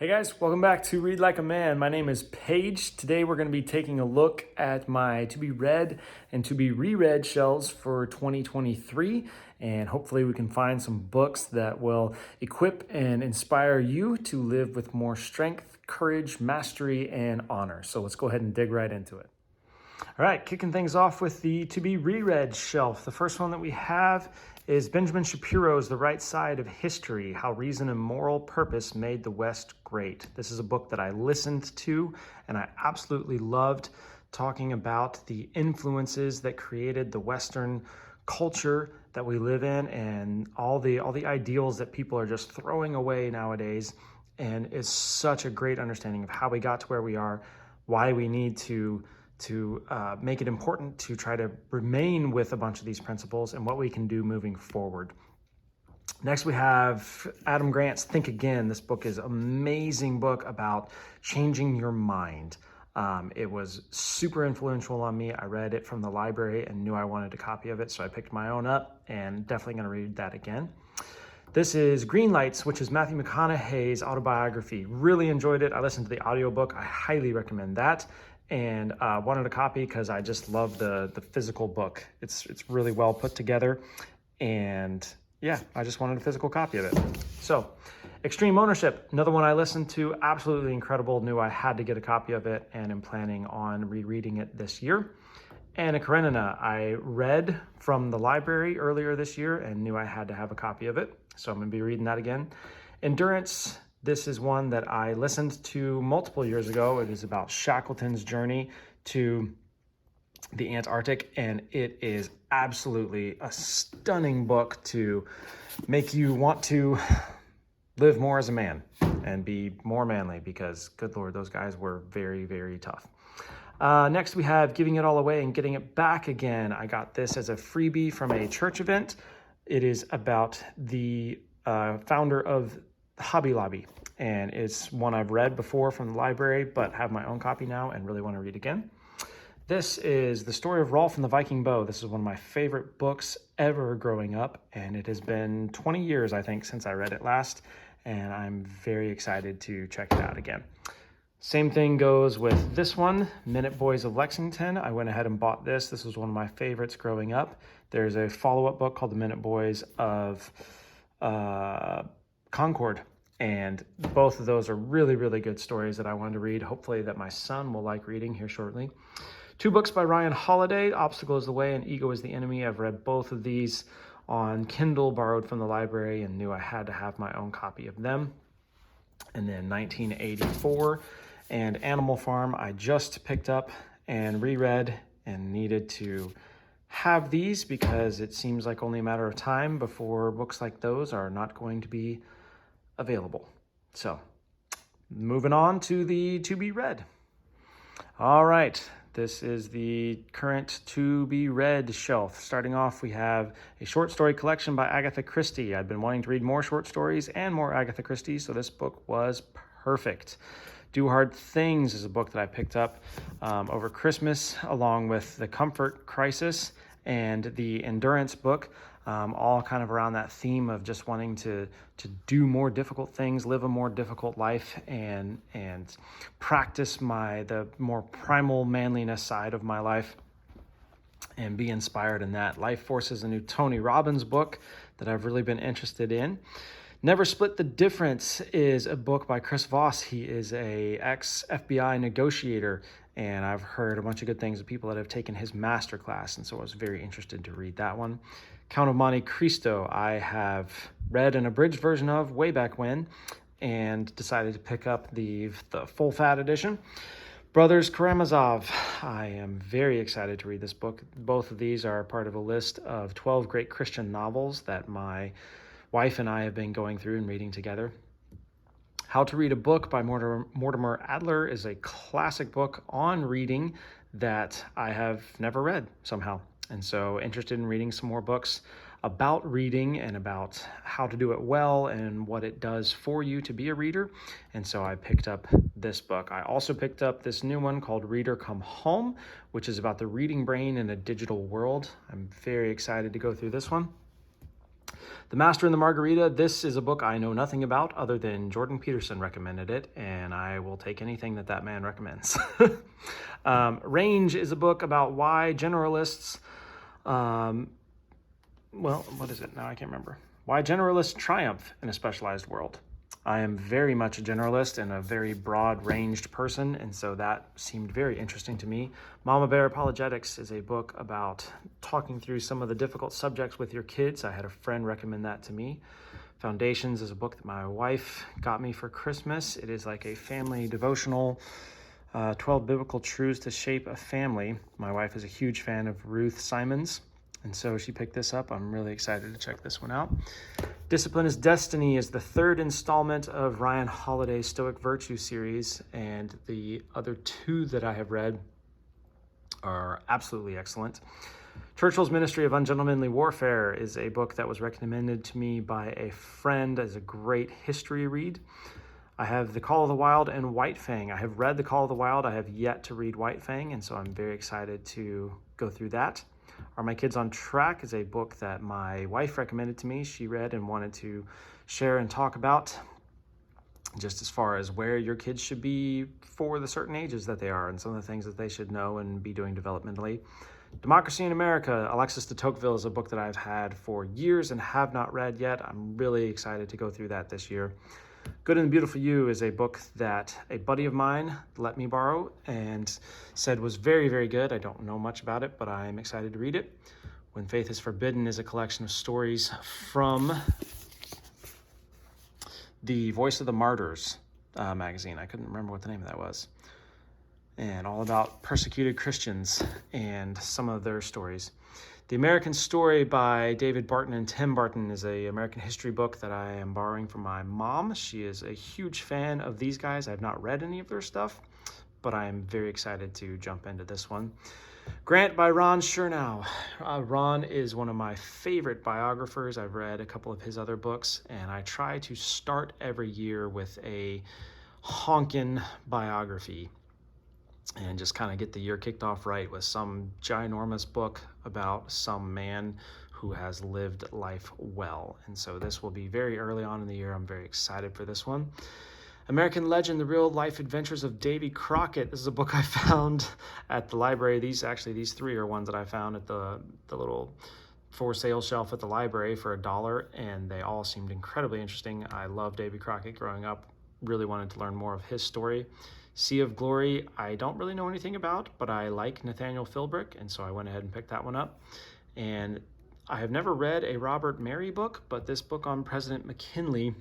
Hey guys, welcome back to Read Like a Man. My name is Paige. Today we're going to be taking a look at my to be read and to be reread shelves for 2023, and hopefully we can find some books that will equip and inspire you to live with more strength, courage, mastery, and honor. So let's go ahead and dig right into it. All right, kicking things off with the to be reread shelf. The first one that we have is Benjamin Shapiro's The Right Side of History, How Reason and Moral Purpose Made the West Great. This is a book that I listened to and I absolutely loved, talking about the influences that created the Western culture that we live in and all the ideals that people are just throwing away nowadays. And it's such a great understanding of how we got to where we are, why we need to make it important to try to remain with a bunch of these principles and what we can do moving forward. Next, we have Adam Grant's Think Again. This book is an amazing book about changing your mind. It was super influential on me. I read it from the library and knew I wanted a copy of it, so I picked my own up and definitely going to read that again. This is Greenlights, which is Matthew McConaughey's autobiography. Really enjoyed it. I listened to the audiobook. I highly recommend that. And wanted a copy because I just love the physical book. It's really well put together, and yeah, I just wanted a physical copy of it. So, Extreme Ownership, another one I listened to, absolutely incredible. Knew I had to get a copy of it, and am planning on rereading it this year. And Karenina, I read from the library earlier this year and knew I had to have a copy of it, so I'm going to be reading that again. Endurance. This is one that I listened to multiple years ago. It is about Shackleton's journey to the Antarctic, and it is absolutely a stunning book to make you want to live more as a man and be more manly, because, good Lord, those guys were very, very tough. Next, we have Giving It All Away and Getting It Back Again. I got this as a freebie from a church event. It is about the founder of Hobby Lobby, and it's one I've read before from the library, but have my own copy now and really want to read again. This is The Story of Rolf and the Viking Bow. This is one of my favorite books ever growing up, and it has been 20 years, I think, since I read it last, and I'm very excited to check it out again. Same thing goes with this one, Minute Boys of Lexington. I went ahead and bought this. This was one of my favorites growing up. There's a follow-up book called The Minute Boys of Concord, and both of those are really, really good stories that I wanted to read. Hopefully that my son will like reading here shortly. Two books by Ryan Holiday, Obstacle is the Way and Ego is the Enemy. I've read both of these on Kindle, borrowed from the library, and knew I had to have my own copy of them. And then 1984 and Animal Farm, I just picked up and reread and needed to have these because it seems like only a matter of time before books like those are not going to be available. So, moving on to the to be read. All right, this is the current to be read shelf. Starting off, we have a short story collection by Agatha Christie. I've been wanting to read more short stories and more Agatha Christie, so this book was perfect. Do Hard Things is a book that I picked up over Christmas, along with The Comfort Crisis and the Endurance book. All kind of around that theme of just wanting to do more difficult things, live a more difficult life, and practice the more primal manliness side of my life and be inspired in that. Life Force is a new Tony Robbins book that I've really been interested in. Never Split the Difference is a book by Criss. He is a ex-FBI negotiator, and I've heard a bunch of good things of people that have taken his master class, and so I was very interested to read that one. Count of Monte Cristo, I have read an abridged version of way back when, and decided to pick up the full fat edition. Brothers Karamazov, I am very excited to read this book. Both of these are part of a list of 12 great Christian novels that my wife and I have been going through and reading together. How to Read a Book by Mortimer Adler is a classic book on reading that I have never read somehow. And so interested in reading some more books about reading and about how to do it well and what it does for you to be a reader. And so I picked up this book. I also picked up this new one called Reader Come Home, which is about the reading brain in a digital world. I'm very excited to go through this one. The Master and the Margarita, this is a book I know nothing about other than Jordan Peterson recommended it, and I will take anything that man recommends. Range is a book about why generalists, what is it? Now I can't remember. Why generalists triumph in a specialized world. I am very much a generalist and a very broad-ranged person, and so that seemed very interesting to me. Mama Bear Apologetics is a book about talking through some of the difficult subjects with your kids. I had a friend recommend that to me. Foundations is a book that my wife got me for Christmas. It is like a family devotional, 12 biblical truths to shape a family. My wife is a huge fan of Ruth Simons, and so she picked this up. I'm really excited to check this one out. Discipline is Destiny is the third installment of Ryan Holiday's Stoic Virtue series, and the other two that I have read are absolutely excellent. Churchill's Ministry of Ungentlemanly Warfare is a book that was recommended to me by a friend as a great history read. I have The Call of the Wild and White Fang. I have read The Call of the Wild. I have yet to read White Fang, and so I'm very excited to go through that. Are My Kids on Track is a book that my wife recommended to me. She read and wanted to share and talk about just as far as where your kids should be for the certain ages that they are and some of the things that they should know and be doing developmentally. Democracy in America, Alexis de Tocqueville is a book that I've had for years and have not read yet. I'm really excited to go through that this year. Good and the Beautiful You is a book that a buddy of mine let me borrow and said was very, very good. I don't know much about it, but I'm excited to read it. When Faith is Forbidden is a collection of stories from the Voice of the Martyrs magazine. I couldn't remember what the name of that was. And all about persecuted Christians and some of their stories. The American Story by David Barton and Tim Barton is an American history book that I am borrowing from my mom. She is a huge fan of these guys. I've not read any of their stuff, but I am very excited to jump into this one. Grant by Ron Chernow. Ron is one of my favorite biographers. I've read a couple of his other books, and I try to start every year with a honkin' biography and just kind of get the year kicked off right with some ginormous book about some man who has lived life well. And so this will be very early on in the year. I'm very excited for this one. American Legend, The Real Life Adventures of Davy Crockett. This is a book I found at the library. These three are ones that I found at the little for sale shelf at the library for $1, and they all seemed incredibly interesting. I loved Davy Crockett growing up. Really wanted to learn more of his story. Sea of Glory, I don't really know anything about, but I like Nathaniel Philbrick, and so I went ahead and picked that one up. And I have never read a Robert Mary book, but this book on President McKinley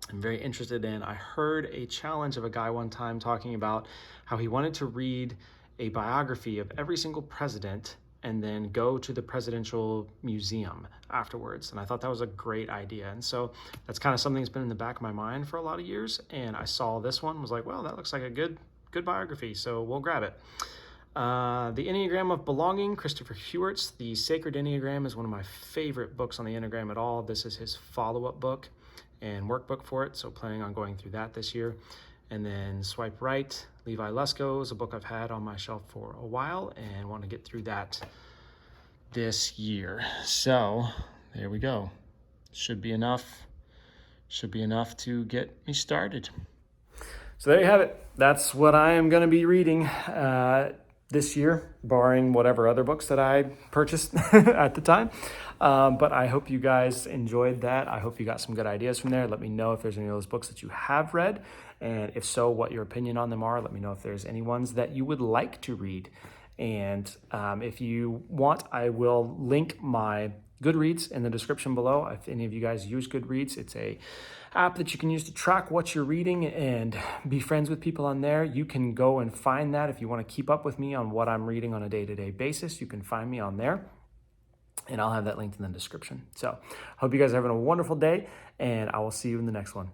I'm very interested in. I heard a challenge of a guy one time talking about how he wanted to read a biography of every single president and then go to the presidential museum afterwards. And I thought that was a great idea. And so that's kind of something that's been in the back of my mind for a lot of years. And I saw this one, was like, well, that looks like a good biography, so we'll grab it. The Enneagram of Belonging, Christopher Hewart's The Sacred Enneagram is one of my favorite books on the Enneagram at all. This is his follow-up book and workbook for it, so planning on going through that this year. And then Swipe Right, Levi Lusko is a book I've had on my shelf for a while and want to get through that this year. So there we go. Should be enough to get me started. So there you have it. That's what I am going to be reading this year, barring whatever other books that I purchased at the time. But I hope you guys enjoyed that. I hope you got some good ideas from there. Let me know if there's any of those books that you have read, and if so, what your opinion on them are. Let me know if there's any ones that you would like to read. And if you want, I will link my Goodreads in the description below. If any of you guys use Goodreads, it's a app that you can use to track what you're reading and be friends with people on there. You can go and find that. If you want to keep up with me on what I'm reading on a day-to-day basis, you can find me on there, and I'll have that linked in the description. So hope you guys are having a wonderful day, and I will see you in the next one.